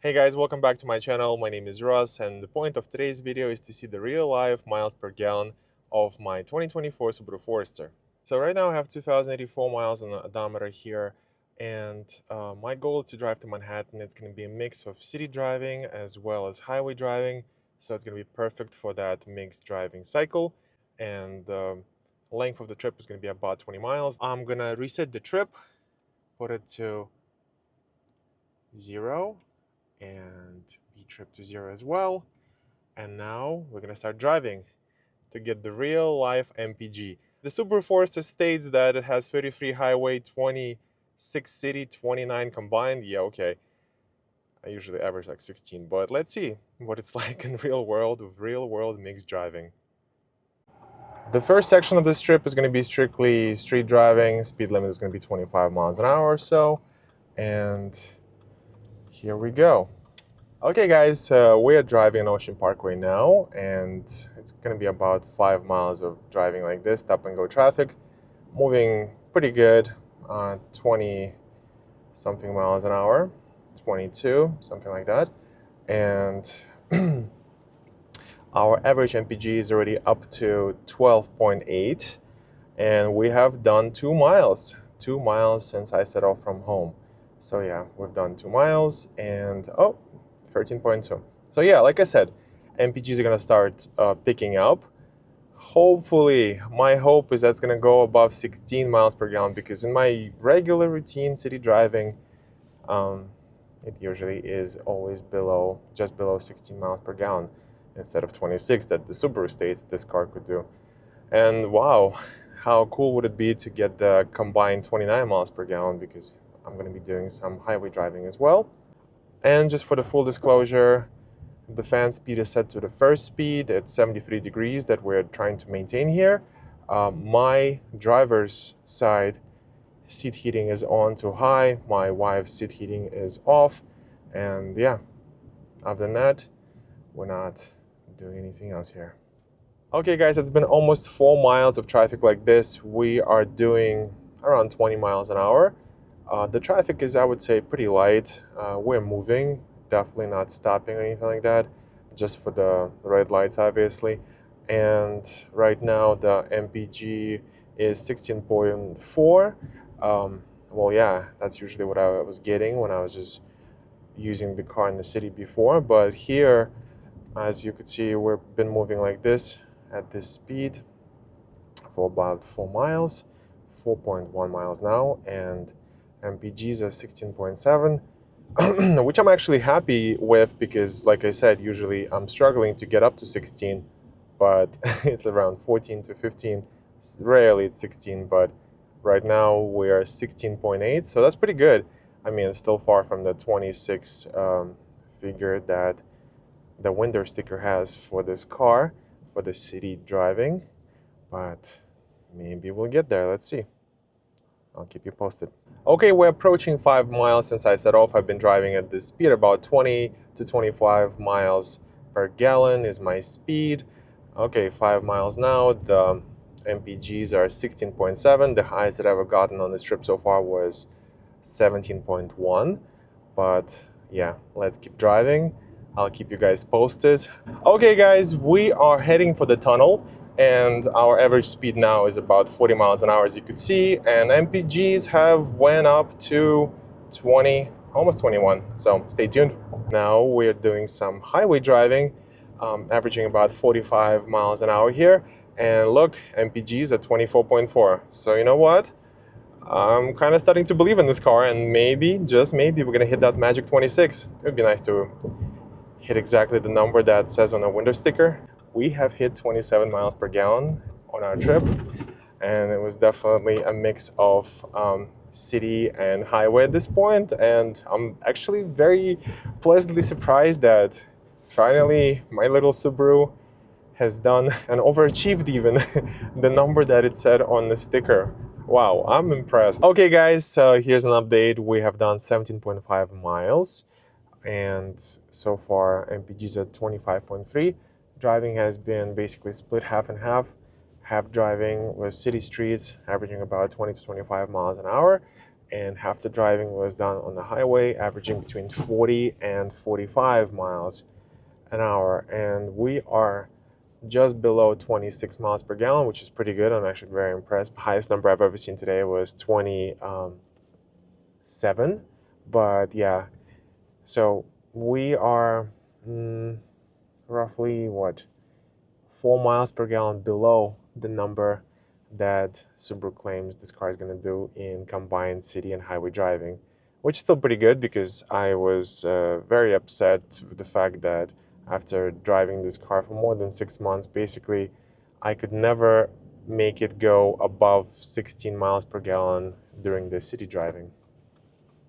Hey guys, welcome back to my channel. My name is Russ, and the point of today's video is to see the real life miles per gallon of my 2024 Subaru Forester. So right now I have 2084 miles on the odometer here, and my goal is to drive to Manhattan. It's going to be a mix of city driving as well as highway driving, so it's going to be perfect for that mixed driving cycle, and the length of the trip is going to be about 20 miles. I'm going to reset the trip, put it to 0, and B trip to 0 as well. And now we're gonna start driving to get the real life MPG. The Subaru Forester states that it has 33 highway, 26 city, 29 combined. Yeah, okay. I usually average like 16, but let's see what it's like in real world with real world mixed driving. The first section of this trip is going to be strictly street driving. Speed limit is going to be 25 miles an hour or so. And here we go. Okay guys, we are driving on Ocean Parkway now, and it's going to be about 5 miles of driving like this, stop and go traffic, moving pretty good, 20 something miles an hour, 22, something like that, and our average MPG is already up to 12.8, and we have done 2 miles since I set off from home. So yeah, we've done 2 miles, and 13.2. So yeah, like I said, MPGs are gonna start picking up. Hopefully, my hope is that's gonna go above 16 miles per gallon, because in my regular routine city driving, it usually is always just below 16 miles per gallon instead of 26 that the Subaru states this car could do. And wow, how cool would it be to get the combined 29 miles per gallon, because I'm gonna be doing some highway driving as well. And just for the full disclosure, the fan speed is set to the first speed at 73 degrees that we're trying to maintain here. My driver's side seat heating is on to high, my wife's seat heating is off, and yeah, other than that, we're not doing anything else here. Okay guys, it's been almost 4 miles of traffic like this. We are doing around 20 miles an hour. The traffic is, I would say, pretty light. We're moving, definitely not stopping or anything like that, just for the red lights, obviously. And right now, the MPG is 16.4. Well, yeah, that's usually what I was getting when I was just using the car in the city before. But here, as you could see, we've been moving like this at this speed for about 4 miles, 4.1 miles now, and MPGs are 16.7, which I'm actually happy with, because like I said, usually I'm struggling to get up to 16, but it's around 14 to 15. Rarely it's 16, but right now we are 16.8, so that's pretty good. I mean, it's still far from the 26 figure that the window sticker has for this car, for the city driving, but maybe we'll get there. Let's see. I'll keep you posted. Okay, we're approaching 5 miles since I set off. I've been driving at this speed, about 20 to 25 miles per gallon is my speed. Okay, 5 miles now. The MPGs are 16.7. The highest that I've ever gotten on this trip so far was 17.1. But yeah, let's keep driving. I'll keep you guys posted. Okay guys, we are heading for the tunnel, and our average speed now is about 40 miles an hour, as you could see, and MPGs have went up to 20, almost 21, so stay tuned. Now we're doing some highway driving, averaging about 45 miles an hour here, and look, MPGs at 24.4. So you know what? I'm kind of starting to believe in this car, and maybe, just maybe, we're gonna hit that magic 26. It would be nice to hit exactly the number that says on a window sticker. We have hit 27 miles per gallon on our trip, and it was definitely a mix of city and highway at this point, and I'm actually very pleasantly surprised that finally my little Subaru has done and overachieved even the number that it said on the sticker. Wow, I'm impressed. Okay guys, so here's an update. We have done 17.5 miles, and so far MPG's at 25.3. Driving has been basically split half and half driving with city streets, averaging about 20 to 25 miles an hour, and half the driving was done on the highway, averaging between 40 and 45 miles an hour. And we are just below 26 miles per gallon, which is pretty good. I'm actually very impressed. The highest number I've ever seen today was 27. But yeah, so we are roughly what, 4 miles per gallon below the number that Subaru claims this car is going to do in combined city and highway driving, which is still pretty good because I was very upset with the fact that after driving this car for more than 6 months, basically, I could never make it go above 16 miles per gallon during the city driving.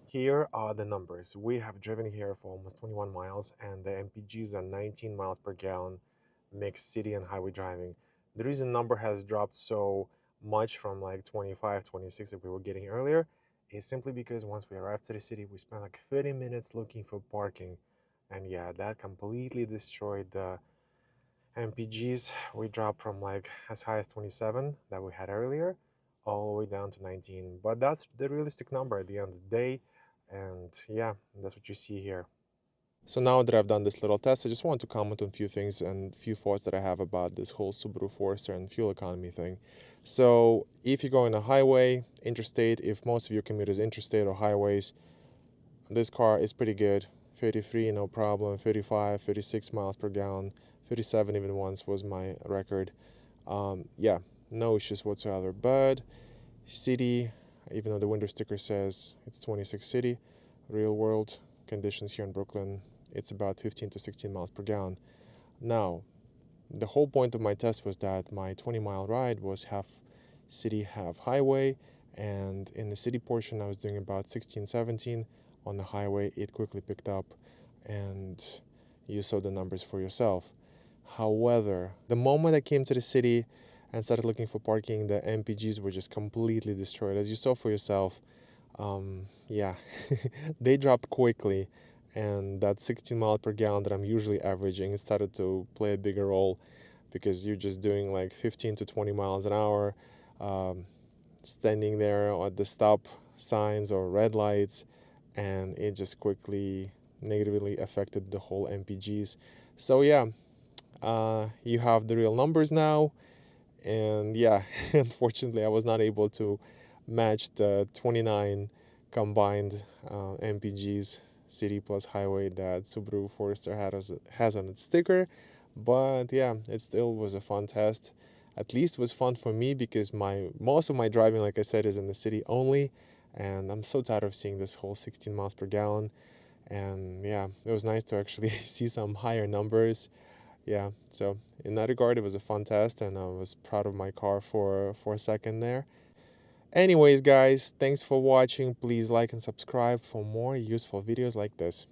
Here are the numbers. We have driven here for almost 21 miles, and the MPGs are 19 miles per gallon, mixed city and highway driving. The reason number has dropped so much from like 25, 26 that we were getting earlier is simply because once we arrived to the city, we spent like 30 minutes looking for parking. And yeah, that completely destroyed the MPGs. We dropped from like as high as 27 that we had earlier all the way down to 19. But that's the realistic number at the end of the day. And yeah, that's what you see here. So now that I've done this little test, I just want to comment on a few things and a few thoughts that I have about this whole Subaru Forester and fuel economy thing. So if you go on a highway, interstate, if most of your commute is interstate or highways, this car is pretty good. 33, no problem. 35, 36 miles per gallon. 37 even once was my record. Yeah, no issues whatsoever. But city, even though the window sticker says it's 26 city, real world conditions here in Brooklyn, it's about 15 to 16 miles per gallon. Now, the whole point of my test was that my 20-mile ride was half city, half highway, and in the city portion I was doing about 16, 17. On the highway it quickly picked up, and you saw the numbers for yourself. However, the moment I came to the city and started looking for parking, the MPGs were just completely destroyed. As you saw for yourself, yeah, they dropped quickly, and that 16 mile per gallon that I'm usually averaging started to play a bigger role because you're just doing like 15 to 20 miles an hour, um, standing there at the stop signs or red lights, and it just quickly negatively affected the whole MPGs. So yeah, you have the real numbers now, and yeah, unfortunately I was not able to match the 29 combined MPGs city plus highway that Subaru Forester has on its sticker. But yeah, it still was a fun test. At least it was fun for me because my most of my driving, like I said, is in the city only, and I'm so tired of seeing this whole 16 miles per gallon. And yeah, it was nice to actually see some higher numbers. Yeah, so in that regard, it was a fun test, and I was proud of my car for a second there. Anyways, guys, thanks for watching. Please like and subscribe for more useful videos like this.